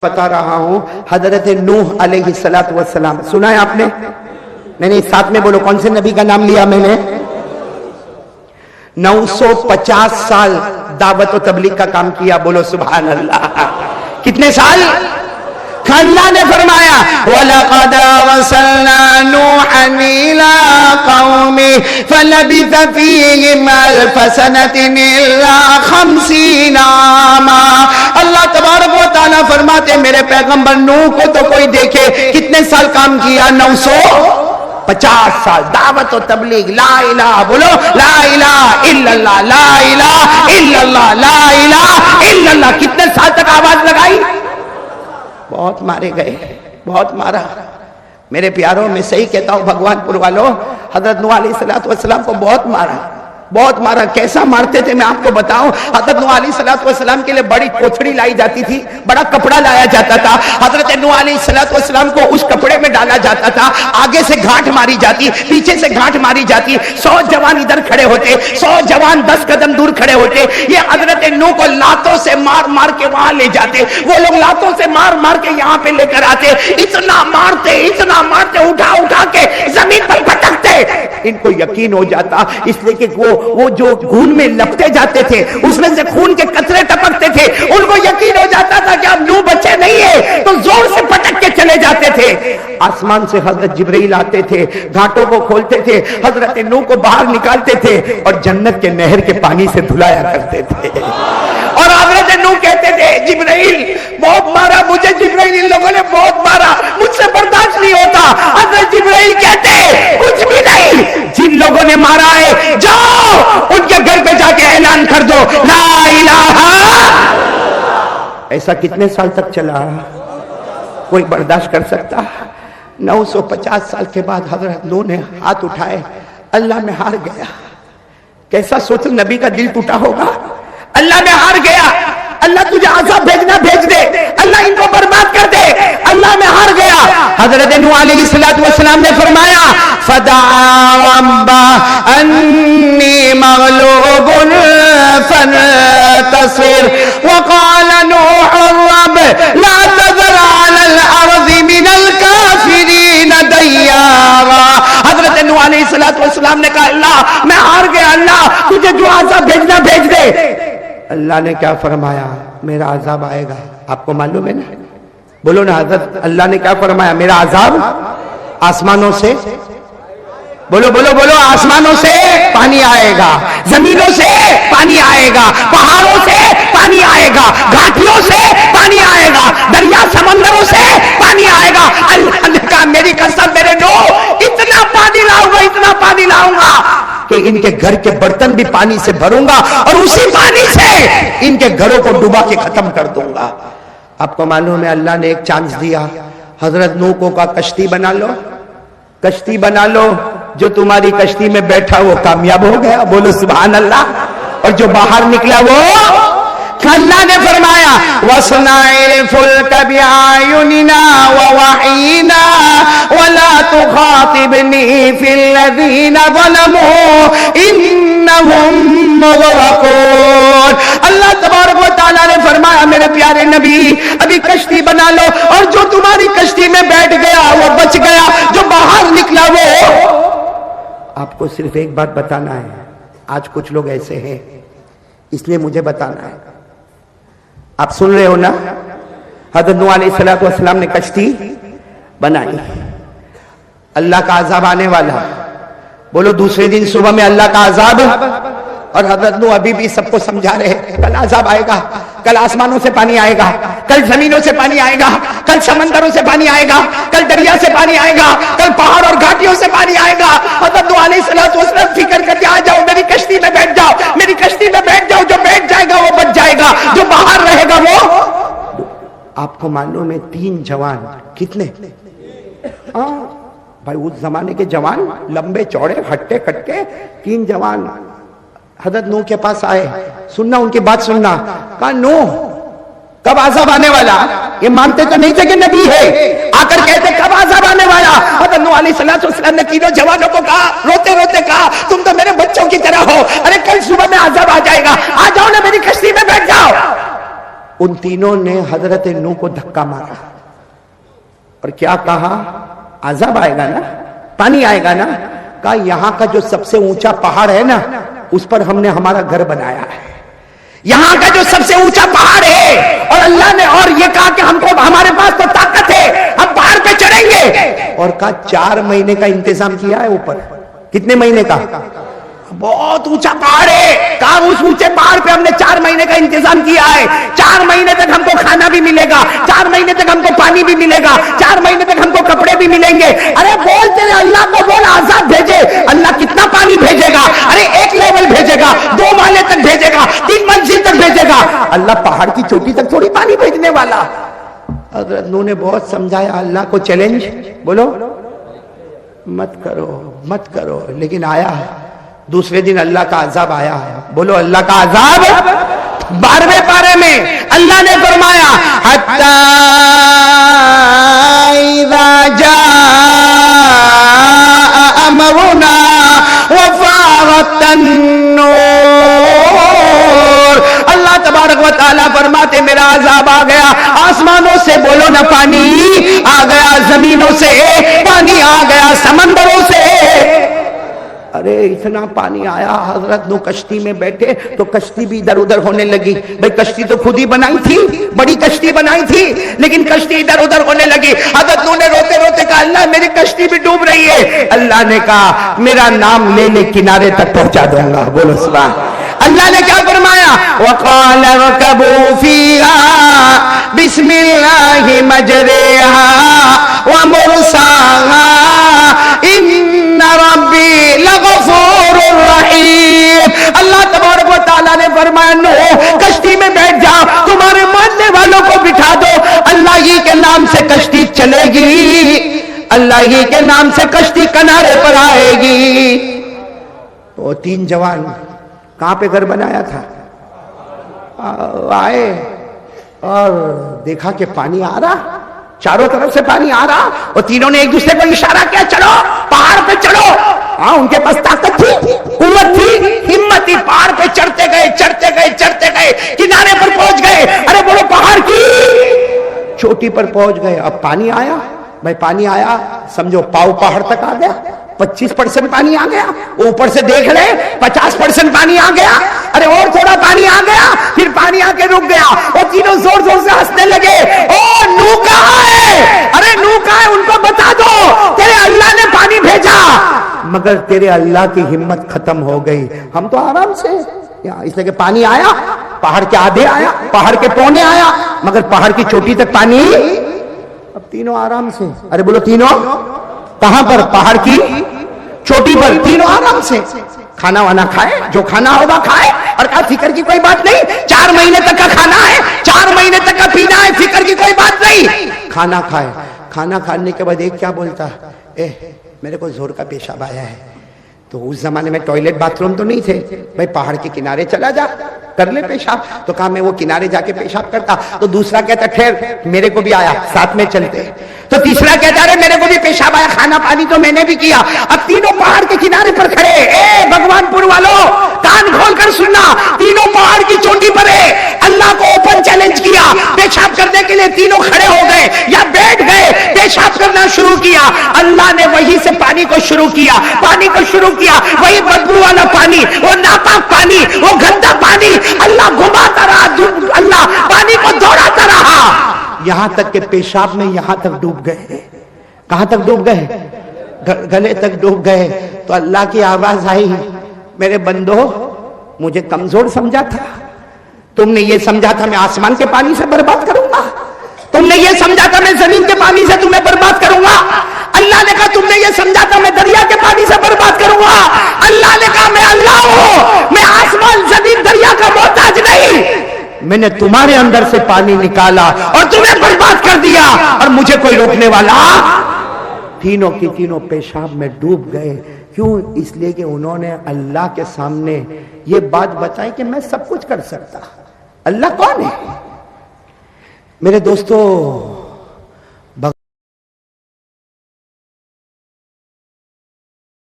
بتا رہا ہوں حضرت نوح علیہ السلام سنا ہے آپ نے؟ نہیں ساتھ میں بولو کون سے نبی کا نام لیا میں نے؟ 950 سال دعوت و تبلیغ کا کام کیا، بولو سبحان اللہ۔ کتنے سال؟ اللہ نے فرمایا وَلَقَدْ أَرْسَلْنَا نُوحًا إِلَىٰ قَوْمِهِ فَلَبِثَ فِيهِمْ أَلْفَ سَنَةٍ إِلَّا 50 عَامًا۔ اللہ تبارک و تعالیٰ فرماتے میرے پیغمبر نوح کو تو کوئی دیکھے کتنے سال کام کیا؟ 950 سال دعوت و تبلیغ، لا الہ، بولو لا الہ الا اللہ، لا الہ الا اللہ، لا الہ الا اللہ۔ کتنے سال تک آواز لگائی؟ بہت مارے گئے، بہت مارا میرے پیاروں، میں صحیح کہتا ہوں بھگوان پور والوں، حضرت نوح علیہ السلام کو بہت مارا، بہت مارا۔ کیسا مارتے تھے میں آپ کو بتاؤں۔ حضرت نوح علیہ السلام کے لیے بڑی کوتھڑی لائی جاتی تھی، بڑا کپڑا لایا جاتا تھا، حضرت نوح علیہ السلام کو اس کپڑے میں ڈالا جاتا تھا، آگے سے گھاٹ ماری جاتی، پیچھے سے گھاٹ ماری جاتی، 100 جوان ادھر کھڑے ہوتے، 100 جوان 10 قدم دور کھڑے ہوتے، یہ حضرت نوح کو لاتوں سے مار مار کے وہاں لے جاتے، وہ لوگ لاتوں سے مار مار کے یہاں پہ لے کر آتے، اتنا مارتے اٹھا اٹھا کے زمین پر پٹکتے۔ ان کو یقین ہو جاتا، اس لیے کہ وہ جو خون میں لپٹے جاتے تھے، اس میں سے خون کے قطرے ٹپکتے تھے، ان کو یقین ہو جاتا تھا کہ اب نوح بچے نہیں ہے، تو زور سے پٹک کے چلے جاتے تھے۔ آسمان سے حضرت جبرائیل آتے تھے، گھاٹوں کو کھولتے تھے، حضرت نوح کو باہر نکالتے تھے اور جنت کے نہر کے پانی سے دھلایا کرتے تھے۔ اور حضرت نوح کہتے تھے جبرائیل بہت مارا مجھے، جبرائیل ان لوگوں نے بہت مارا، مجھ سے برداشت نہیں ہوتا۔ حضرت جبرائیل کہتے کچھ بھی نہیں، جن لوگوں نے مارا ہے جاؤ ان کے گھر پہ جا کے اعلان کر دو لا الہ۔ ایسا کتنے سال تک چلا؟ کوئی برداشت کر سکتا؟ 950 سال کے بعد حضرت نوح نے ہاتھ اٹھائے، اللہ میں ہار گیا۔ کیسا سوچ، نبی کا دل ٹوٹا ہوگا، اللہ میں ہار گیا، اللہ تجھے عذاب بھیجنا بھیج دے، اللہ ان کو برباد کر دے، اللہ میں ہار گیا۔ حضرت نوح علیہ السلام نے فرمایا فدعا ربہ انی مغلوب فانتصر وقال نوح رب لا تذر علی الارض من الکافرین دیارا۔ حضرت نوح علیہ السلام نے کہا اللہ میں ہار گیا، اللہ تجھے جو عذاب بھیجنا بھیج دے۔ اللہ نے کیا فرمایا؟ میرا عذاب آئے گا، آپ کو معلوم ہے نا؟ بولو نا حضرت اللہ نے کیا فرمایا؟ میرا عذاب آسمانوں سے، بولو بولو بولو، آسمانوں سے پانی آئے گا، زمینوں سے پانی آئے گا، پہاڑوں سے پانی آئے گا، گھاٹیوں سے پانی آئے گا، دریا سمندروں سے پانی آئے گا۔ اللہ نے کہا میری قسم میرے نوح اتنا پانی لاؤں گا، اتنا پانی لاؤں گا کہ ان کے گھر کے برتن بھی پانی سے بھروں گا اور اسی پانی سے ان کے گھروں کو ڈبا کے ختم کر دوں گا۔ آپ کو معلوم ہے اللہ نے ایک چانس دیا، حضرت نوح کو کہا کشتی بنا لو، کشتی بنا لو، جو تمہاری کشتی میں بیٹھا وہ کامیاب ہو گیا، بولو سبحان اللہ، اور جو باہر نکلا وہ اللہ نے فرمایا وَاصْنَعِ الْفُلْكَ بِأَعْيُنِنَا وَوَحْيِنَا وَلَا تُخَاطِبْنِي فِي الَّذِينَ ظَلَمُوا إِنَّهُمْ مُغْرَقُونَ۔ اللہ تبارک و تعالیٰ نے فرمایا میرے پیارے نبی ابھی کشتی بنا لو، اور جو تمہاری کشتی میں بیٹھ گیا وہ بچ گیا، جو باہر نکلا وہ۔ آپ کو صرف ایک بات بتانا ہے، آج کچھ لوگ ایسے ہیں، اس لیے مجھے بتانا ہے، آپ سن رہے ہو نا؟ حضرت نوح علیہ السلام نے کشتی بنائی، اللہ کا عذاب آنے والا، بولو دوسرے دن صبح میں اللہ کا عذاب، اور حضرت نوح ابھی بھی سب کو سمجھا رہے کل عذاب آئے گا، کل آسمانوں سے پانی آئے گا، کل زمینوں سے پانی آئے گا، کل سمندروں سے پانی آئے گا، کل دریا سے پانی آئے گا، کل پہاڑ اور گھاٹیوں سے پانی آئے گا۔ حضرت نوح علیہ السلام فکر کرتے آ جاؤ میری کشتی میں بیٹھ جاؤ، میری کشتی میں بیٹھ جاؤ، جو بیٹھ جائے گا وہ بچ جائے گا، جو باہر رہے گا وہ۔ آپ کو معلوم ہے 3 جوان، کتنے؟ بھائی اس زمانے کے جوان لمبے چوڑے ہٹے کٹے، 3 جوان حضرت نوح کے پاس آئے، سننا ان کی بات سننا، کہا نوح کب عذاب آنے والا؟ یہ مانتے تو نہیں تھے کہ نبی ہے، آ کر کہتے کب عذاب آنے والا؟ حضرت نوح علیہ السلام نے تینوں جوانوں کو کہا، روتے روتے کہا تم تو میرے بچوں کی طرح ہو، ارے کل صبح میں عذاب آ جائے گا، آ جاؤ نا میری کشتی میں بیٹھ جاؤ۔ ان تینوں نے حضرت نوح کو دھکا مارا اور کیا کہا؟ عذاب آئے گا نا، پانی آئے گا نا؟ کہا یہاں کا جو سب سے اونچا پہاڑ ہے نا اس پر ہم نے ہمارا گھر بنایا ہے، یہاں کا جو سب سے اونچا پہاڑ ہے، اور اللہ نے اور یہ کہا کہ ہم کو ہمارے پاس تو طاقت ہے، ہم پہاڑ پہ چڑھیں گے، اور کہا 4 مہینے کا انتظام کیا ہے اوپر۔ کتنے مہینے کا؟ بہت اونچا پہاڑ ہے، کہا اس اونچے پہاڑ پہ ہم نے 4 مہینے کا انتظام کیا ہے، 4 مہینے تک ہم کو کھانا بھی ملے گا، 4 مہینے تک ہم کو پانی بھی ملے گا، 4 مہینے تک ہم کو کپڑے بھی ملیں گے۔ ارے بول تیرے اللہ کو بول عذاب بھیجے، اللہ کتنا پانی بھیجے گا؟ ارے 1 لیول بھیجے گا، 2 مالے تک بھیجے گا، 3 منزل تک بھیجے گا، اللہ پہاڑ کی چوٹی تک تھوڑی پانی بھیجنے والا۔ حضرت نوح نے بہت سمجھایا اللہ کو، چیلنج بولو مت کرو مت کرو، لیکن آیا ہے دوسرے دن اللہ کا عذاب آیا ہے، بولو اللہ کا عذاب۔ 12ویں پارے میں اللہ نے فرمایا حتی اذا جاء امرنا وفارت النور، اللہ تبارک و تعالیٰ فرماتے میرا عذاب آ گیا، آسمانوں سے بولو نہ پانی آ گیا، زمینوں سے پانی آ گیا، سمندروں سے۔ ارے اتنا پانی آیا، حضرت نو کشتی میں بیٹھے تو کشتی بھی ادھر ادھر ہونے لگی۔ بھئی کشتی تو خود ہی بنائی تھی، بڑی کشتی بنائی تھی، لیکن کشتی ادھر ادھر ہونے لگی۔ حضرت نو نے روتے روتے کہا اللہ میری کشتی بھی ڈوب رہی ہے۔ اللہ نے کہا میرا نام لے لے کنارے تک پہنچا دوں گا، بولو سبحان۔ اللہ نے کیا فرمایا؟ وَقَالَ ارْكَبُوا فِيهَا بِسْمِ اللَّهِ مَجْرَاهَا وَمُرْسَاهَا إِنَّ رَبِّي لَغَفُورٌ رَحِيمٌ۔ اللہ تبارک و تعالیٰ نے فرمایا نوح کشتی میں بیٹھ جاؤ، تمہارے ماننے والوں کو بٹھا دو، اللہ ہی کے نام سے کشتی چلے گی، اللہ ہی کے نام سے کشتی کنارے پر آئے گی۔ وہ 3 جوان کہاں پہ گھر بنایا تھا؟ آئے اور دیکھا کہ پانی آ رہا، چاروں طرف سے پانی آ رہا، اور تینوں نے ایک دوسرے کو اشارہ کیا چلو پہاڑ پہ چڑھو۔ ہاں ان کے پاس طاقت تھی، قوت تھی، ہمت تھی، پہاڑ پہ چڑھتے گئے چڑھتے گئے چڑھتے گئے، کنارے پر پہنچ گئے۔ ارے بولو پہاڑ کی چوٹی پر پہنچ گئے۔ اب پانی آیا، بھائی پانی آیا سمجھو پاؤ پہاڑ تک آ گیا، 25% پانی آ گیا، اوپر سے دیکھ لے 50% پانی آ گیا، ارے اور تھوڑا پانی آ گیا، پھر پانی آ کے رک گیا، اور تینوں زور زور سے ہنسنے لگے۔ او نوح کہاں ہے؟ ارے نوح کہاں ہے؟ ان کو بتا دو تیرے اللہ نے پانی بھیجا، مگر تیرے اللہ کی ہمت ختم ہو گئی، ہم تو آرام سے اس لیے کہ پانی آیا، پہاڑ کے آدھے آیا، پہاڑ کے پونے آیا، مگر پہاڑ کی چوٹی تک پانی۔ اب تینوں آرام سے، ارے بولو تینوں کہاں پر؟ پہاڑ کی چوٹی پر، تینوں آرام سے کھانا وانا کھائے، جو کھانا ہوگا کھائے، اور کہا فکر کی کوئی بات نہیں، 4 مہینے تک کا کھانا ہے، 4 مہینے تک کا پینا ہے، فکر کی کوئی بات نہیں۔ کھانا کھائے، کھانا کھانے کے بعد ایک کیا بولتا، میرے کو زور کا پیشاب آیا ہے۔ تو اس زمانے میں ٹوائلٹ باتھ روم تو نہیں تھے، بھائی پہاڑ کے کنارے چلا جا کر لے پیشاب، تو کہا میں وہ کنارے جا کے پیشاب کرتا۔ تو دوسرا کہتا ٹھہر میرے کو بھی آیا، ساتھ میں چلتے۔ تو تیسرا کہتا رہے میرے کو بھی پیشاب آیا، کھانا پانی تو میں نے بھی کیا۔ اب تینوں پہاڑ کے کنارے پر کھڑے، بھگوان پور والوں کان کھول کر سننا، تینوں پہاڑ کی چوٹی پر ہے، اللہ کو اوپن چیلنج کیا، پیشاب کرنے کے لیے تینوں کھڑے ہو گئے یا بیٹھ گئے، پیشاب کرنا شروع کیا۔ اللہ نے وہی سے پانی کو شروع کیا، پانی کو شروع کیا، وہی بدبو والا پانی، وہ ناپاک پانی، وہ گندا پانی، اللہ گھماتا رہا، اللہ پانی کو دوڑاتا رہا، یہاں تک کہ پیشاب میں یہاں تک ڈوب گئے۔ کہاں تک ڈوب گئے؟ گلے تک ڈوب گئے۔ تو اللہ کی آواز آئی، میرے بندو مجھے کمزور سمجھا تھا، تم نے یہ سمجھا تھا میں آسمان کے پانی سے برباد کروں گا، تم نے یہ سمجھا تھا میں زمین کے پانی سے تمہیں برباد کروں گا۔ اللہ نے کہا تم نے یہ سمجھا تھا میں دریا کے پانی سے برباد کروں گا۔ اللہ نے کہا میں اللہ ہوں، میں آسمان زمین دریا کا محتاج نہیں، میں نے تمہارے اندر سے پانی نکالا اور تمہیں برباد کر دیا، اور مجھے کوئی روکنے والا۔ تینوں کی تینوں پیشاب میں ڈوب گئے۔ کیوں؟ اس لیے کہ انہوں نے اللہ کے سامنے یہ بات بتائی کہ میں سب کچھ کر سکتا۔ اللہ کون ہے؟ میرے دوستو